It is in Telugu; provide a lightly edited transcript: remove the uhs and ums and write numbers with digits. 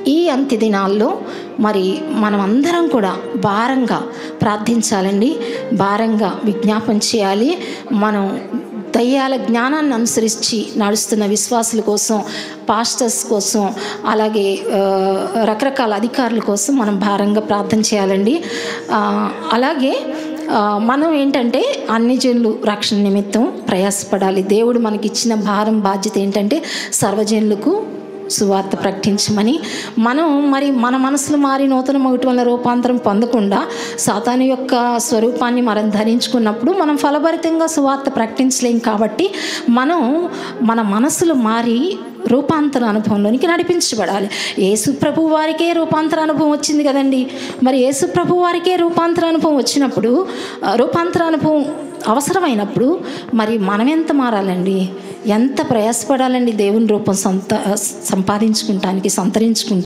ఈ అంత్య దినాల్లో మరి మనమందరం కూడా భారంగా ప్రార్థించాలండి, భారంగా విజ్ఞాపన చేయాలి. మనం దయ్యాల జ్ఞానాన్ని అనుసరించి నడుస్తున్న విశ్వాసుల కోసం, పాస్టర్స్ కోసం, అలాగే రకరకాల అధికారుల కోసం మనం భారంగా ప్రార్థన చేయాలండి. అలాగే మనం ఏంటంటే అన్ని జనులు రక్షణ నిమిత్తం ప్రయాసపడాలి. దేవుడు మనకిచ్చిన భారం, బాధ్యత ఏంటంటే సర్వజనులకు సువార్త ప్రకటించమని. మనం మరి మన మనసులు మారి నూతన మొగటి వల్ల రూపాంతరం పొందకుండా సాతాను యొక్క స్వరూపాన్ని మనం ధరించుకున్నప్పుడు మనం ఫలభరితంగా సువార్త ప్రకటించలేం. కాబట్టి మనం మన మనసులు మారి రూపాంతర అనుభవంలోనికి నడిపించబడాలి. యేసు ప్రభు వారికే రూపాంతర అనుభవం వచ్చింది కదండి. మరి యేసు ప్రభు వారికే రూపాంతర అనుభవం వచ్చినప్పుడు, రూపాంతర అనుభవం అవసరమైనప్పుడు మరి మనం ఎంత మారాలండి, ఎంత ప్రయాసపడాలండి దేవుని రూపం సంపాదించుకుంటానికి, సంతరించుకుంటానికి.